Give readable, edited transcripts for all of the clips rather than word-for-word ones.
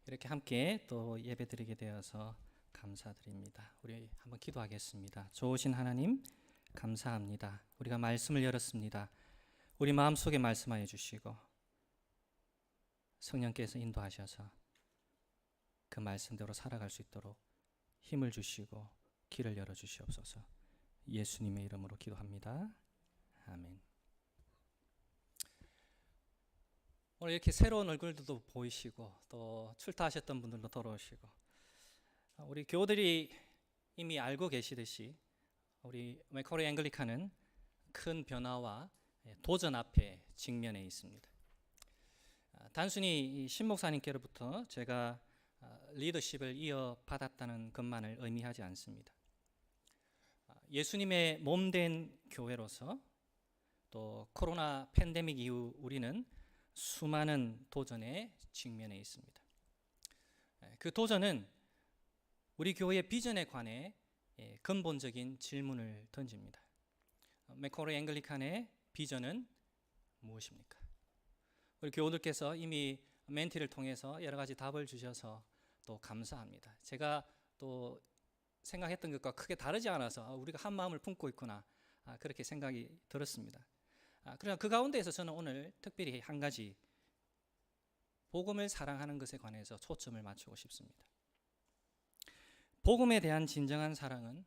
이렇게 함께 또 예배드리게 되어서 감사드립니다. 우리 한번 기도하겠습니다. 좋으신 하나님 감사합니다. 우리가 말씀을 열었습니다. 우리 마음속에 말씀하여 주시고 성령께서 인도하셔서 그 말씀대로 살아갈 수 있도록 힘을 주시고 길을 열어 주시옵소서. 예수님의 이름으로 기도합니다. 아멘. 오늘 이렇게 새로운 얼굴들도 보이시고 또 출타하셨던 분들도 돌아오시고, 우리 교우들이 이미 알고 계시듯이 우리 맥쿼리 앵글리칸은 큰 변화와 도전 앞에 직면해 있습니다. 단순히 신 목사님께로부터 제가 리더십을 이어받았다는 것만을 의미하지 않습니다. 예수님의 몸된 교회로서 또 코로나 팬데믹 이후 우리는 수많은 도전에 직면해 있습니다. 그 도전은 우리 교회의 비전에 관해 근본적인 질문을 던집니다. 맥쿼리 앵글리칸의 비전은 무엇입니까? 우리 교우들께서 이미 멘티를 통해서 여러 가지 답을 주셔서 또 감사합니다. 제가 또 생각했던 것과 크게 다르지 않아서 우리가 한 마음을 품고 있구나, 그렇게 생각이 들었습니다. 그러나 그 가운데에서 저는 오늘 특별히 한 가지 복음을 사랑하는 것에 관해서 초점을 맞추고 싶습니다. 복음에 대한 진정한 사랑은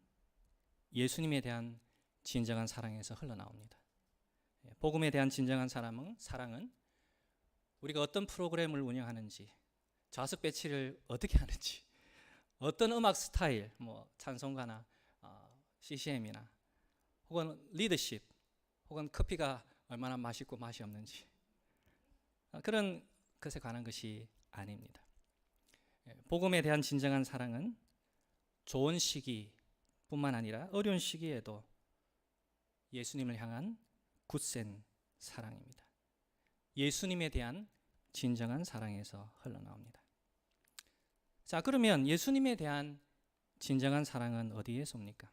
예수님에 대한 진정한 사랑에서 흘러나옵니다. 복음에 대한 진정한 사랑은 우리가 어떤 프로그램을 운영하는지, 좌석 배치를 어떻게 하는지, 어떤 음악 스타일, 찬송가나 CCM이나 혹은 리더십, 혹은 커피가 얼마나 맛있고 맛이 없는지, 그런 것에 관한 것이 아닙니다. 복음에 대한 진정한 사랑은 좋은 시기뿐만 아니라 어려운 시기에도 예수님을 향한 굳센 사랑입니다. 예수님에 대한 진정한 사랑에서 흘러나옵니다. 자, 그러면 예수님에 대한 진정한 사랑은 어디에서 옵니까?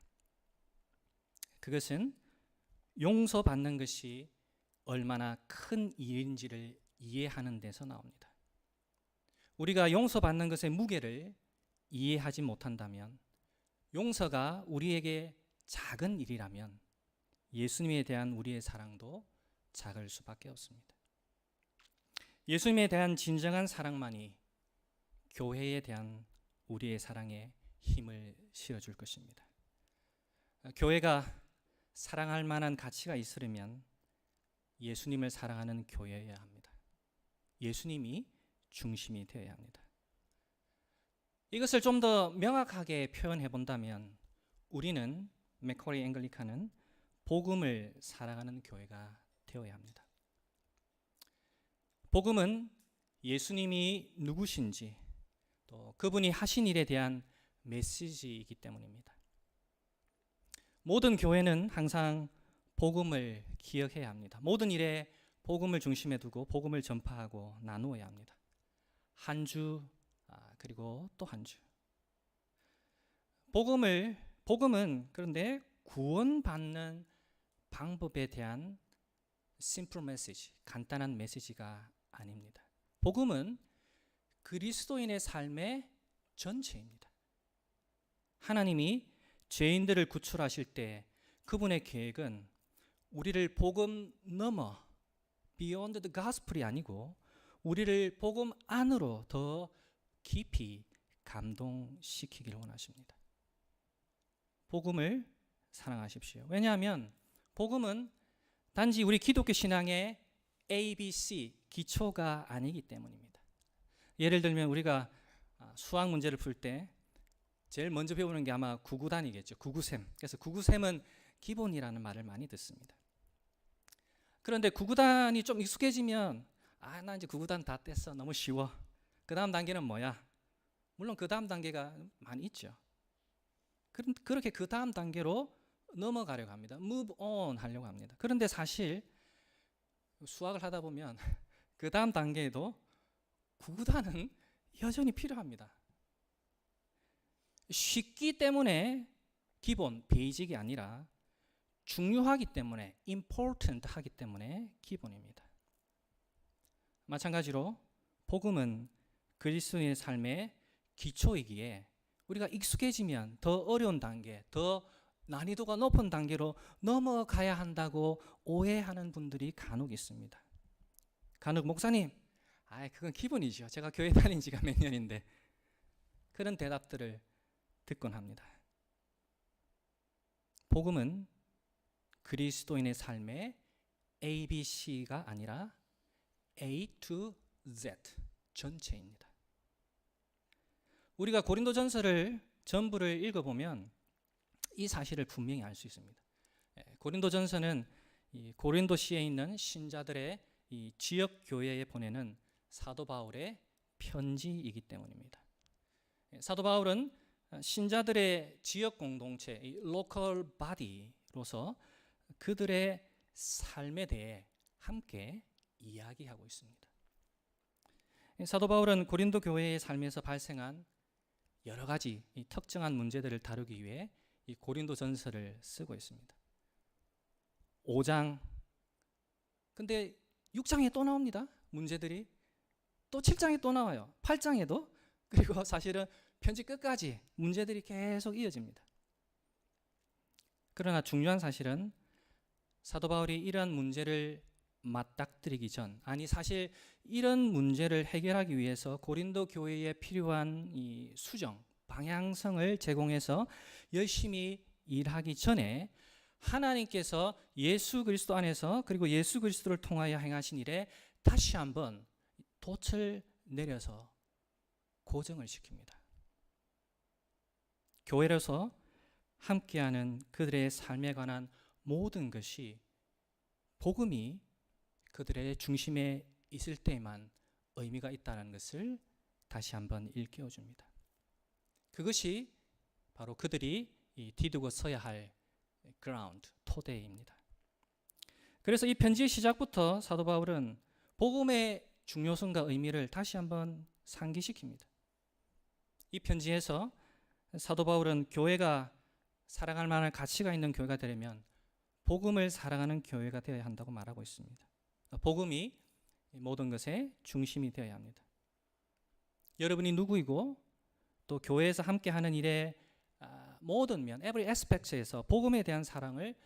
그것은 용서받는 것이 얼마나 큰 일인지를 이해하는 데서 나옵니다. 우리가 용서받는 것의 무게를 이해하지 못한다면, 용서가 우리에게 작은 일이라면 예수님에 대한 우리의 사랑도 작을 수밖에 없습니다. 예수님에 대한 진정한 사랑만이 교회에 대한 우리의 사랑에 힘을 실어줄 것입니다. 교회가 사랑할 만한 가치가 있으려면 예수님을 사랑하는 교회여야 합니다. 예수님이 중심이 되어야 합니다. 이것을 좀 더 명확하게 표현해 본다면, 우리는 맥쿼리 앵글리칸은 복음을 사랑하는 교회가 되어야 합니다. 복음은 예수님이 누구신지, 또 그분이 하신 일에 대한 메시지이기 때문입니다. 모든 교회는 항상 복음을 기억해야 합니다. 모든 일에 복음을 중심에 두고 복음을 전파하고 나누어야 합니다. 한 주, 그리고 또 한 주. 복음은 그런데 구원받는 방법에 대한 심플 메시지, 간단한 메시지가 아닙니다. 복음은 그리스도인의 삶의 전체입니다. 하나님이 죄인들을 구출하실 때 그분의 계획은 우리를 복음 넘어 beyond the gospel이 아니고 우리를 복음 안으로 더 깊이 감동시키기를 원하십니다. 복음을 사랑하십시오. 왜냐하면 복음은 단지 우리 기독교 신앙의 ABC 기초가 아니기 때문입니다. 예를 들면 우리가 수학 문제를 풀 때 제일 먼저 배우는 게 아마 구구단이겠죠. 구구셈. 그래서 구구셈은 기본이라는 말을 많이 듣습니다. 그런데 구구단이 좀 익숙해지면 나 이제 구구단 다 뗐어. 너무 쉬워. 그 다음 단계는 뭐야? 물론 그 다음 단계가 많이 있죠. 그렇게 그 다음 단계로 넘어가려고 합니다. move on 하려고 합니다. 그런데 사실 수학을 하다 보면 그 다음 단계에도 구구단은 여전히 필요합니다. 쉽기 때문에 기본, 베이직이 아니라 중요하기 때문에, important 하기 때문에 기본입니다. 마찬가지로 복음은 그리스도인의 삶의 기초이기에 우리가 익숙해지면 더 어려운 단계, 더 난이도가 높은 단계로 넘어가야 한다고 오해하는 분들이 간혹 있습니다. 간혹 목사님, 그건 기본이죠. 제가 교회 다닌 지가 몇 년인데. 그런 대답들을 듣곤 합니다. 복음은 그리스도인의 삶의 ABC가 아니라 A to Z 전체입니다. 우리가 고린도전서를 전부를 읽어보면 이 사실을 분명히 알 수 있습니다. 고린도전서는 이 고린도시에 있는 신자들의 이 지역 교회에 보내는 사도 바울의 편지이기 때문입니다. 사도 바울은 신자들의 지역 공동체, 이 로컬 바디로서 그들의 삶에 대해 함께 이야기하고 있습니다. 사도 바울은 고린도 교회의 삶에서 발생한 여러 가지 이 특정한 문제들을 다루기 위해 이 고린도전서를 쓰고 있습니다. 5장, 근데 6장에 또 나옵니다. 문제들이 또 7장에 또 나와요. 8장에도. 그리고 사실은 편지 끝까지 문제들이 계속 이어집니다. 그러나 중요한 사실은 사도 바울이 이러한 문제를 맞닥뜨리기 전, 사실 이런 문제를 해결하기 위해서 고린도 교회에 필요한 이 수정, 방향성을 제공해서 열심히 일하기 전에 하나님께서 예수 그리스도 안에서 그리고 예수 그리스도를 통하여 행하신 일에 다시 한번 돛을 내려서 고정을 시킵니다. 교회로서 함께하는 그들의 삶에 관한 모든 것이 복음이 그들의 중심에 있을 때에만 의미가 있다는 것을 다시 한번 일깨워 줍니다. 그것이 바로 그들이 디두고 서야 할 그라운드, 토대입니다. 그래서 이 편지의 시작부터 사도 바울은 복음의 중요성과 의미를 다시 한번 상기시킵니다. 이 편지에서 사도 바울은 교회가 사랑할 만한 가치가 있는 교회가 되려면 복음을 사랑하는 교회가 되어야 한다고 말하고 있습니다. 복음이 모든 것의 중심이 되어야 합니다. 여러분이 누구이고 또 교회에서 함께하는 일의 모든 면, every aspect에서 복음에 대한 사랑을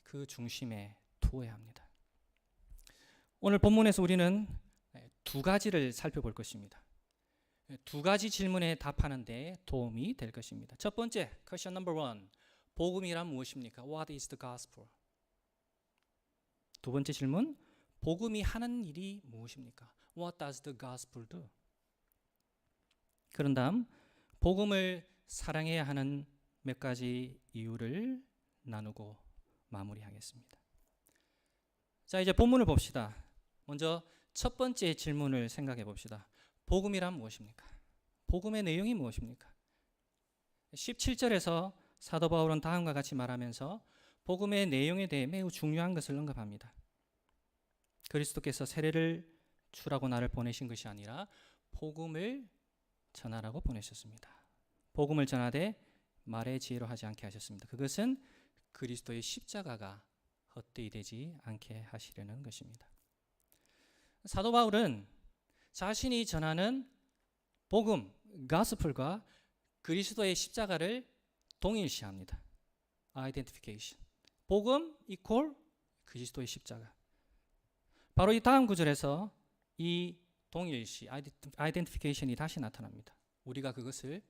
그 중심에 두어야 합니다. 오늘 본문에서 우리는 두 가지를 살펴볼 것입니다. 두 가지 질문에 답하는 데 도움이 될 것입니다. 첫 번째, question number one. 복음이란 무엇입니까? What is the gospel? 두 번째 질문, 복음이 하는 일이 무엇입니까? What does the gospel do? 그런 다음 복음을 사랑해야 하는 몇 가지 이유를 나누고 마무리하겠습니다. 자, 이제 본문을 봅시다. 먼저 첫 번째 질문을 생각해 봅시다. 복음이란 무엇입니까? 복음의 내용이 무엇입니까? 17절에서 사도 바울은 다음과 같이 말하면서 복음의 내용에 대해 매우 중요한 것을 언급합니다. 그리스도께서 세례를 주라고 나를 보내신 것이 아니라 복음을 전하라고 보내셨습니다. 복음을 전하되 말의 지혜로 하지 않게 하셨습니다. 그것은 그리스도의 십자가가 헛되이 되지 않게 하시려는 것입니다. 사도 바울은 자신이 전하는 복음, 가스플과 그리스도의 십자가를 동일시합니다. identification. 복음 이퀄 그리스도의 십자가. 바로 이 다음 구절에서 이 동일시, identification이 다시 나타납니다. 우리가 그것을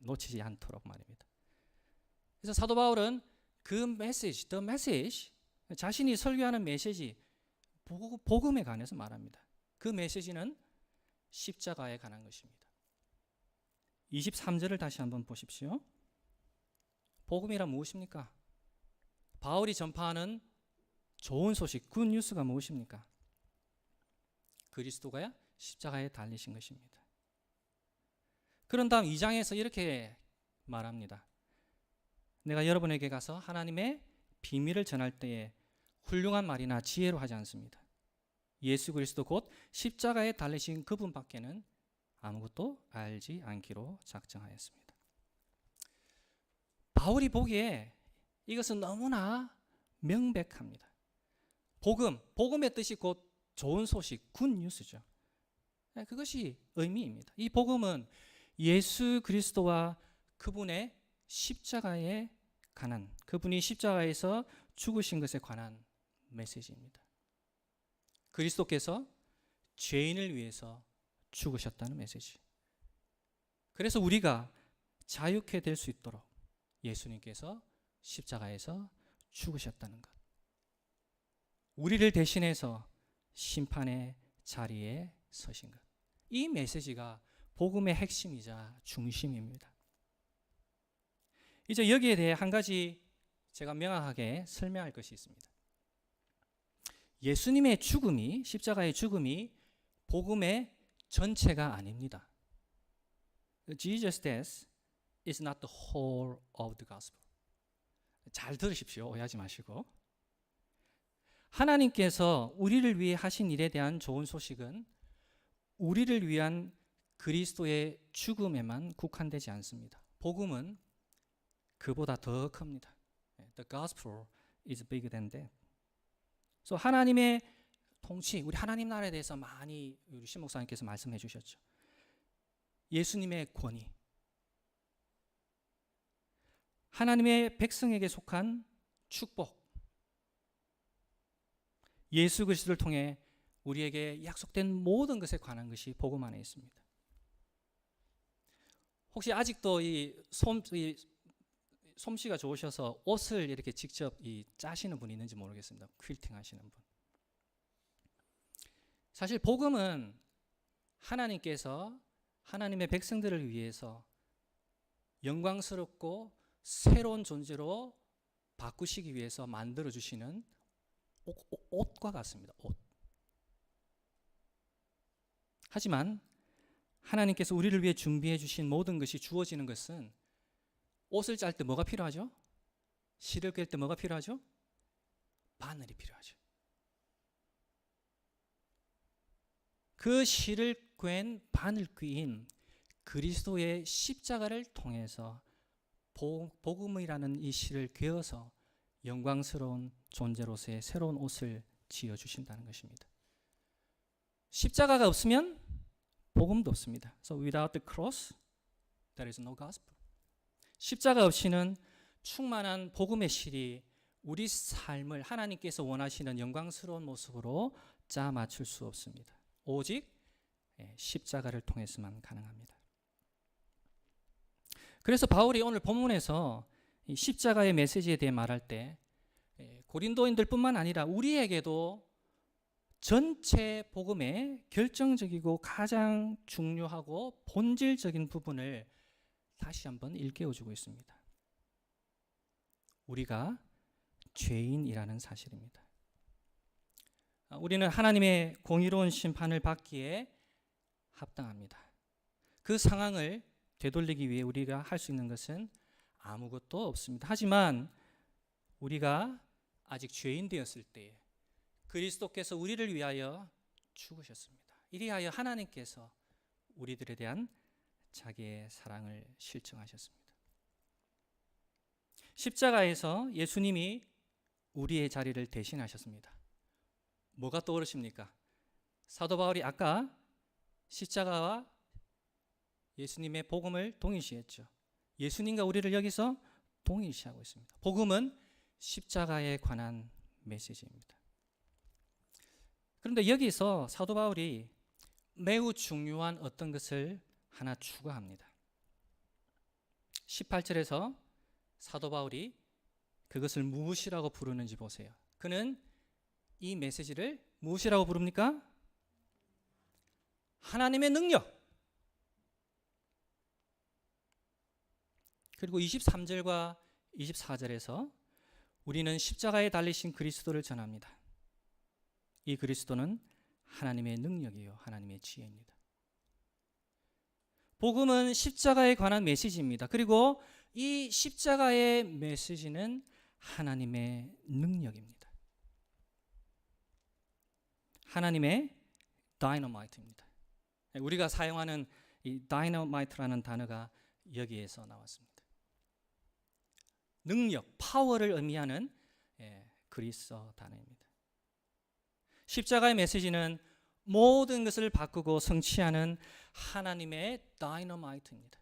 놓치지 않도록 말입니다. 그래서 사도 바울은 그 메시지, the message, 자신이 설교하는 메시지, 복음에 관해서 말합니다. 그 메시지는 십자가에 관한 것입니다. 23절을 다시 한번 보십시오. 복음이란 무엇입니까? 바울이 전파하는 좋은 소식, 굿 뉴스가 무엇입니까? 그리스도가 십자가에 달리신 것입니다. 그런 다음 2장에서 이렇게 말합니다. 내가 여러분에게 가서 하나님의 비밀을 전할 때에 훌륭한 말이나 지혜로 하지 않습니다. 예수 그리스도 곧 십자가에 달리신 그분밖에는 아무것도 알지 않기로 작정하였습니다. 바울이 보기에 이것은 너무나 명백합니다. 복음의 뜻이 곧 좋은 소식, 굿 뉴스죠. 그것이 의미입니다. 이 복음은 예수 그리스도와 그분의 십자가에 관한, 그분이 십자가에서 죽으신 것에 관한 메시지입니다. 그리스도께서 죄인을 위해서 죽으셨다는 메시지. 그래서 우리가 자유케 될 수 있도록 예수님께서 십자가에서 죽으셨다는 것. 우리를 대신해서 심판의 자리에 서신 것. 이 메시지가 복음의 핵심이자 중심입니다. 이제 여기에 대해 한 가지 제가 명확하게 설명할 것이 있습니다. 예수님의 죽음이, 십자가의 죽음이 복음의 전체가 아닙니다. Jesus' death is not the whole of the gospel. 잘 들으십시오. 오해하지 마시고. 하나님께서 우리를 위해 하신 일에 대한 좋은 소식은 우리를 위한 그리스도의 죽음에만 국한되지 않습니다. 복음은 그보다 더 큽니다. The gospel is bigger than that. 그래서 하나님의 통치, 우리 하나님 나라에 대해서 많이 우리 신 목사님께서 말씀해 주셨죠. 예수님의 권위, 하나님의 백성에게 속한 축복, 예수 그리스도를 통해 우리에게 약속된 모든 것에 관한 것이 복음 안에 있습니다. 혹시 아직도 이 솜씨가 좋으셔서 옷을 이렇게 직접 짜시는 분이 있는지 모르겠습니다. 퀼팅 하시는 분. 사실 복음은 하나님께서 하나님의 백성들을 위해서 영광스럽고 새로운 존재로 바꾸시기 위해서 만들어주시는 옷과 같습니다. 옷. 하지만 하나님께서 우리를 위해 준비해 주신 모든 것이 주어지는 것은 옷을 짤 때 뭐가 필요하죠? 실을 꿰 때 뭐가 필요하죠? 바늘이 필요하죠. 그 실을 꿰인 바늘귀인 그리스도의 십자가를 통해서 복음이라는 이 실을 꿰어서 영광스러운 존재로서의 새로운 옷을 지어주신다는 것입니다. 십자가가 없으면 복음도 없습니다. So without the cross, there is no gospel. 십자가 없이는 충만한 복음의 실이 우리 삶을 하나님께서 원하시는 영광스러운 모습으로 짜 맞출 수 없습니다. 오직 십자가를 통해서만 가능합니다. 그래서 바울이 오늘 본문에서 이 십자가의 메시지에 대해 말할 때 고린도인들뿐만 아니라 우리에게도 전체 복음의 결정적이고 가장 중요하고 본질적인 부분을 다시 한번 일깨워주고 있습니다. 우리가 죄인이라는 사실입니다. 우리는 하나님의 공의로운 심판을 받기에 합당합니다. 그 상황을 되돌리기 위해 우리가 할 수 있는 것은 아무것도 없습니다. 하지만 우리가 아직 죄인 되었을 때 그리스도께서 우리를 위하여 죽으셨습니다. 이리하여 하나님께서 우리들에 대한 자기의 사랑을 실증하셨습니다. 십자가에서 예수님이 우리의 자리를 대신하셨습니다. 뭐가 떠오르십니까? 사도 바울이 아까 십자가와 예수님의 복음을 동일시했죠. 예수님과 우리를 여기서 동일시하고 있습니다. 복음은 십자가에 관한 메시지입니다. 그런데 여기서 사도 바울이 매우 중요한 어떤 것을 하나 추가합니다. 18절에서 사도 바울이 그것을 무엇이라고 부르는지 보세요. 그는 이 메시지를 무엇이라고 부릅니까? 하나님의 능력. 그리고 23절과 24절에서 우리는 십자가에 달리신 그리스도를 전합니다. 이 그리스도는 하나님의 능력이요, 하나님의 지혜입니다. 복음은 십자가에 관한 메시지입니다. 그리고 이 십자가의 메시지는 하나님의 능력입니다. 하나님의 다이너마이트입니다. 우리가 사용하는 이 다이너마이트라는 단어가 여기에서 나왔습니다. 능력, 파워를 의미하는 그리스어 단어입니다. 십자가의 메시지는 모든 것을 바꾸고 성취하는 하나님의 다이너마이트입니다.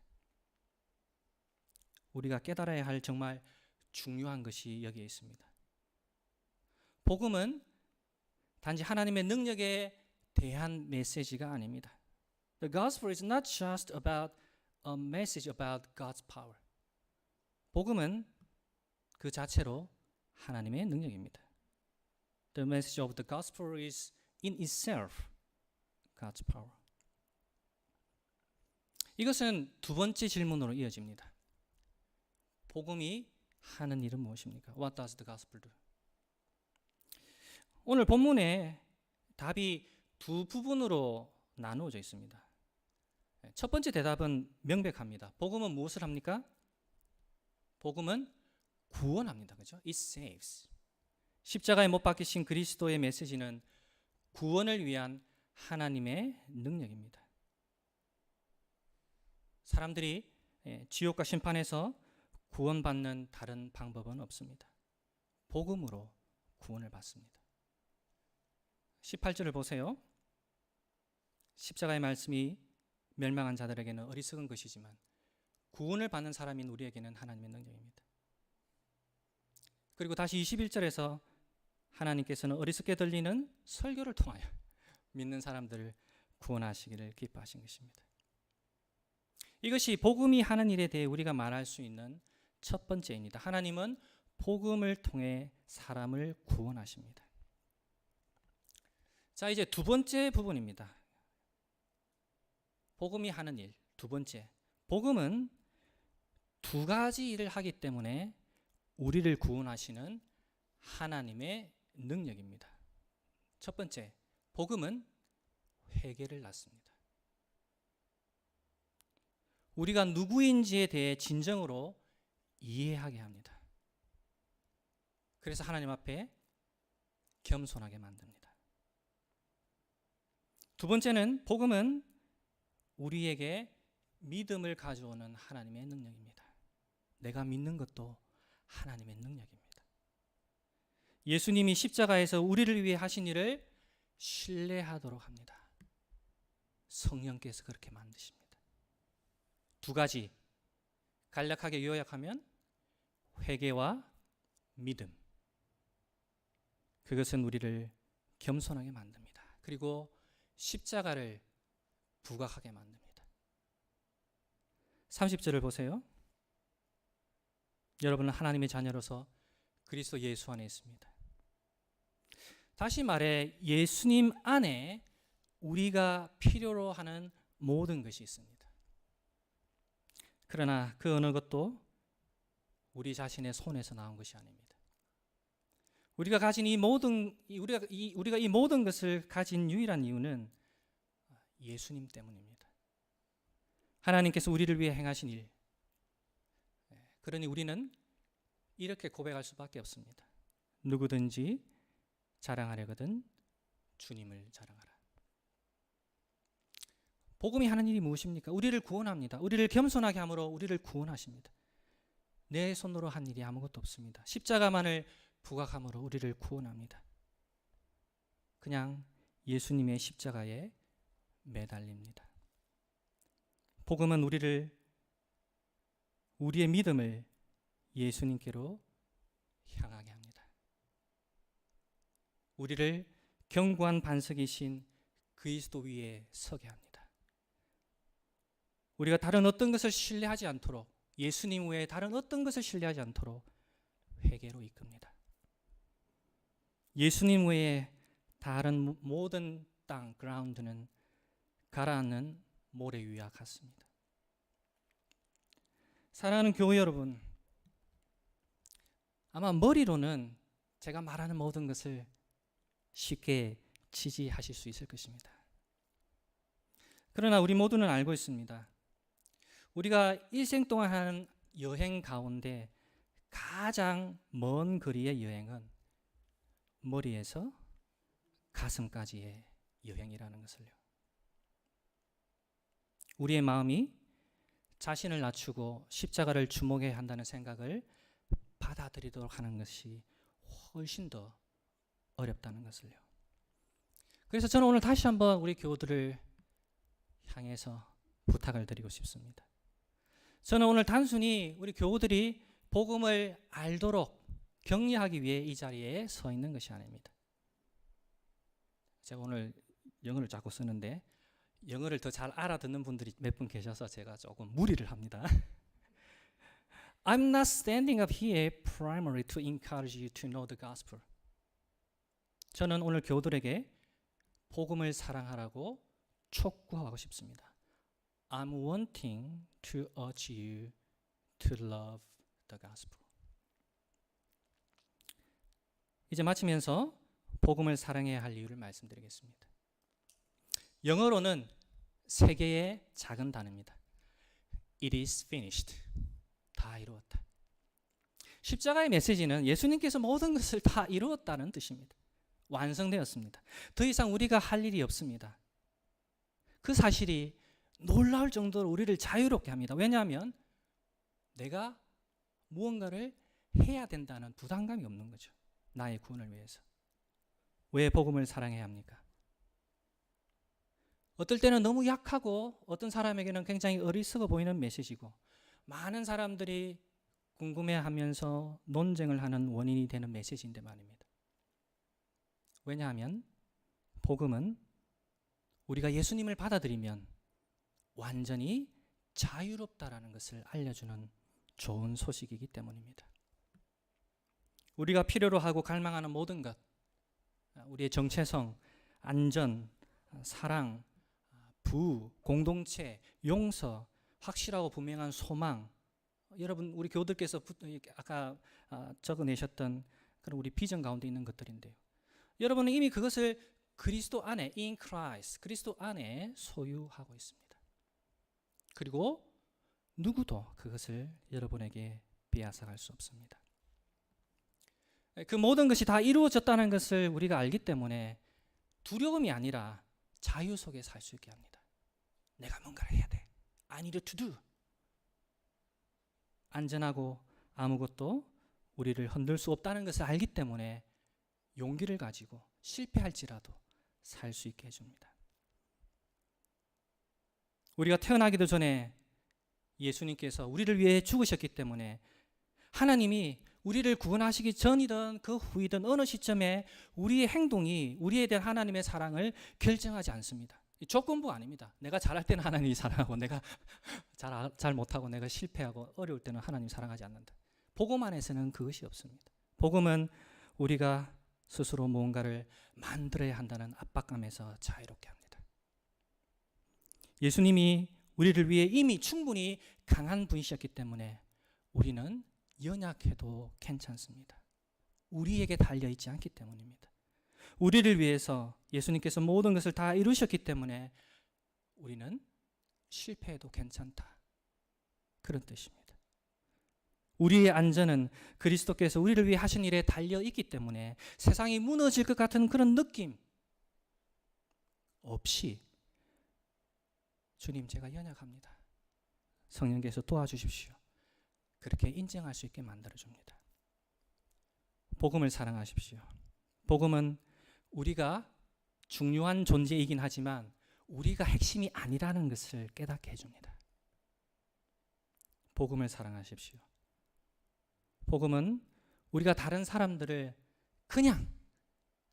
우리가 깨달아야 할 정말 중요한 것이 여기에 있습니다. 복음은 단지 하나님의 능력에 대한 메시지가 아닙니다. The gospel is not just about a message about God's power. 복음은 그 자체로 하나님의 능력입니다. The message of the gospel is in itself God's power. 이것은 두 번째 질문으로 이어집니다. 복음이 하는 일은 무엇입니까? What does the gospel do? 오늘 본문에 답이 두 부분으로 나누어져 있습니다. 첫 번째 대답은 명백합니다. 복음은 무엇을 합니까? 복음은 구원합니다. 그죠? It saves. 십자가에 못 박히신 그리스도의 메시지는 구원을 위한 하나님의 능력입니다. 사람들이 지옥과 심판에서 구원받는 다른 방법은 없습니다. 복음으로 구원을 받습니다. 18절을 보세요. 십자가의 말씀이 멸망한 자들에게는 어리석은 것이지만 구원을 받는 사람인 우리에게는 하나님의 능력입니다. 그리고 다시 21절에서 하나님께서는 어리석게 들리는 설교를 통하여 믿는 사람들을 구원하시기를 기뻐하신 것입니다. 이것이 복음이 하는 일에 대해 우리가 말할 수 있는 첫 번째입니다. 하나님은 복음을 통해 사람을 구원하십니다. 자, 이제 두 번째 부분입니다. 복음이 하는 일, 두 번째. 복음은 두 가지 일을 하기 때문에 우리를 구원하시는 하나님의 능력입니다. 첫 번째, 복음은 회개를 낳습니다. 우리가 누구인지에 대해 진정으로 이해하게 합니다. 그래서 하나님 앞에 겸손하게 만듭니다. 두 번째는 복음은 우리에게 믿음을 가져오는 하나님의 능력입니다. 내가 믿는 것도 하나님의 능력입니다. 예수님이 십자가에서 우리를 위해 하신 일을 신뢰하도록 합니다. 성령께서 그렇게 만드십니다. 두 가지 간략하게 요약하면 회개와 믿음. 그것은 우리를 겸손하게 만듭니다. 그리고 십자가를 부각하게 만듭니다. 30절을 보세요. 여러분은 하나님의 자녀로서 그리스도 예수 안에 있습니다. 다시 말해 예수님 안에 우리가 필요로 하는 모든 것이 있습니다. 그러나 그 어느 것도 우리 자신의 손에서 나온 것이 아닙니다. 우리가 가진 우리가 이 모든 것을 가진 유일한 이유는 예수님 때문입니다. 하나님께서 우리를 위해 행하신 일. 그러니 우리는 이렇게 고백할 수밖에 없습니다. 누구든지 자랑하려거든 주님을 자랑하라. 복음이 하는 일이 무엇입니까? 우리를 구원합니다. 우리를 겸손하게 함으로 우리를 구원하십니다. 내 손으로 한 일이 아무것도 없습니다. 십자가만을 부각함으로 우리를 구원합니다. 그냥 예수님의 십자가에 매달립니다. 복음은 우리의 믿음을 예수님께로 향하게 합니다. 우리를 견고한 반석이신 그리스도 위에 서게 합니다. 우리가 다른 어떤 것을 신뢰하지 않도록, 예수님 외에 다른 어떤 것을 신뢰하지 않도록 회개로 이끕니다. 예수님 외에 다른 모든 땅, 그라운드는 가라앉는 모래 위와 같습니다. 사랑하는 교회 여러분, 아마 머리로는 제가 말하는 모든 것을 쉽게 지지하실 수 있을 것입니다. 그러나 우리 모두는 알고 있습니다. 우리가 일생 동안 하는 여행 가운데 가장 먼 거리의 여행은 머리에서 가슴까지의 여행이라는 것을요. 우리의 마음이 자신을 낮추고 십자가를 주목해야 한다는 생각을 받아들이도록 하는 것이 훨씬 더 어렵다는 것을요. 그래서 저는 오늘 다시 한번 우리 교우들을 향해서 부탁을 드리고 싶습니다. 저는 오늘 단순히 우리 교우들이 복음을 알도록 격려하기 위해 이 자리에 서 있는 것이 아닙니다. 제가 오늘 영어를 자꾸 쓰는데 영어를 더 잘 알아듣는 분들이 몇 분 계셔서 제가 조금 무리를 합니다. I'm not standing up here primarily to encourage you to know the gospel. 저는 오늘 교우들에게 복음을 사랑하라고 촉구하고 싶습니다. I'm wanting to urge you to love the gospel. 이제 마치면서 복음을 사랑해야 할 이유를 말씀드리겠습니다. 영어로는 세 개의 작은 단어입니다. It is finished. 다 이루었다. 십자가의 메시지는 예수님께서 모든 것을 다 이루었다는 뜻입니다. 완성되었습니다. 더 이상 우리가 할 일이 없습니다. 그 사실이 놀라울 정도로 우리를 자유롭게 합니다. 왜냐하면 내가 무언가를 해야 된다는 부담감이 없는 거죠. 나의 구원을 위해서. 왜 복음을 사랑해야 합니까? 어떨 때는 너무 약하고 어떤 사람에게는 굉장히 어리석어 보이는 메시지고 많은 사람들이 궁금해하면서 논쟁을 하는 원인이 되는 메시지인데 말입니다. 왜냐하면 복음은 우리가 예수님을 받아들이면 완전히 자유롭다라는 것을 알려주는 좋은 소식이기 때문입니다. 우리가 필요로 하고 갈망하는 모든 것, 우리의 정체성, 안전, 사랑, 부, 공동체, 용서, 확실하고 분명한 소망, 여러분 우리 교우들께서 아까 적어내셨던 그런 우리 비전 가운데 있는 것들인데요. 여러분은 이미 그것을 그리스도 안에 in Christ, 그리스도 안에 소유하고 있습니다. 그리고 누구도 그것을 여러분에게 빼앗아갈 수 없습니다. 그 모든 것이 다 이루어졌다는 것을 우리가 알기 때문에 두려움이 아니라 자유 속에 살 수 있게 합니다. 내가 뭔가를 해야 돼. I need to do. 안전하고 아무것도 우리를 흔들 수 없다는 것을 알기 때문에 용기를 가지고 실패할지라도 살 수 있게 해줍니다. 우리가 태어나기도 전에 예수님께서 우리를 위해 죽으셨기 때문에 하나님이 우리를 구원하시기 전이든 그 후이든 어느 시점에 우리의 행동이 우리에 대한 하나님의 사랑을 결정하지 않습니다. 조건부 아닙니다. 내가 잘할 때는 하나님이 사랑하고 내가 잘 못하고 내가 실패하고 어려울 때는 하나님이 사랑하지 않는다. 복음 안에서는 그것이 없습니다. 복음은 우리가 스스로 무언가를 만들어야 한다는 압박감에서 자유롭게 합니다. 예수님이 우리를 위해 이미 충분히 강한 분이셨기 때문에 우리는 연약해도 괜찮습니다. 우리에게 달려있지 않기 때문입니다. 우리를 위해서 예수님께서 모든 것을 다 이루셨기 때문에 우리는 실패해도 괜찮다. 그런 뜻입니다. 우리의 안전은 그리스도께서 우리를 위해 하신 일에 달려있기 때문에 세상이 무너질 것 같은 그런 느낌 없이 주님 제가 연약합니다. 성령께서 도와주십시오. 그렇게 인정할 수 있게 만들어줍니다. 복음을 사랑하십시오. 복음은 우리가 중요한 존재이긴 하지만 우리가 핵심이 아니라는 것을 깨닫게 해줍니다. 복음을 사랑하십시오. 복음은 우리가 다른 사람들을 그냥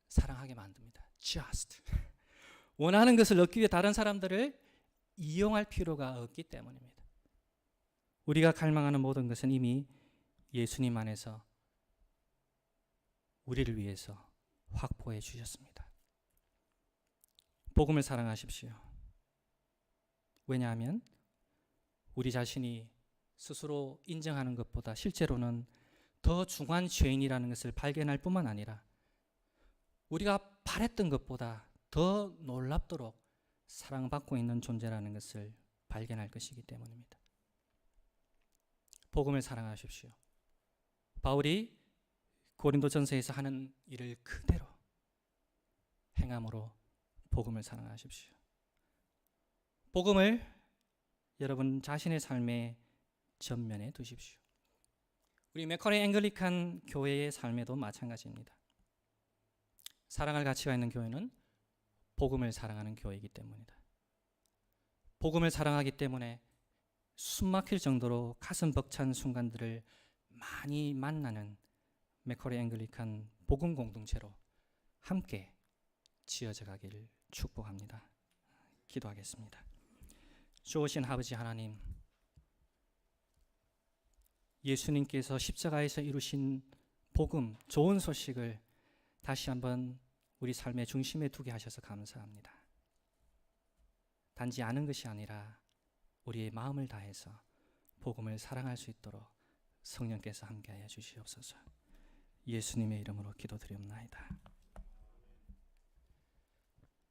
사랑하게 만듭니다. Just. 원하는 것을 얻기 위해 다른 사람들을 이용할 필요가 없기 때문입니다. 우리가 갈망하는 모든 것은 이미 예수님 안에서 우리를 위해서 확보해 주셨습니다. 복음을 사랑하십시오. 왜냐하면 우리 자신이 스스로 인정하는 것보다 실제로는 더 중한 죄인이라는 것을 발견할 뿐만 아니라 우리가 바랬던 것보다 더 놀랍도록 사랑받고 있는 존재라는 것을 발견할 것이기 때문입니다. 복음을 사랑하십시오. 바울이 고린도전서에서 하는 일을 그대로 행함으로 복음을 사랑하십시오. 복음을 여러분 자신의 삶의 전면에 두십시오. 우리 맥커리 앵글리칸 교회의 삶에도 마찬가지입니다. 사랑할 가치가 있는 교회는 복음을 사랑하는 교회이기 때문이다. 복음을 사랑하기 때문에 숨막힐 정도로 가슴 벅찬 순간들을 많이 만나는 맥커리 앵글리칸 복음 공동체로 함께 지어져 가기를 축복합니다. 기도하겠습니다. 좋으신 아버지 하나님, 예수님께서 십자가에서 이루신 복음, 좋은 소식을 다시 한번 우리 삶의 중심에 두게 하셔서 감사합니다. 단지 아는 것이 아니라 우리의 마음을 다해서 복음을 사랑할 수 있도록 성령께서 함께하여 주시옵소서. 예수님의 이름으로 기도드리옵나이다.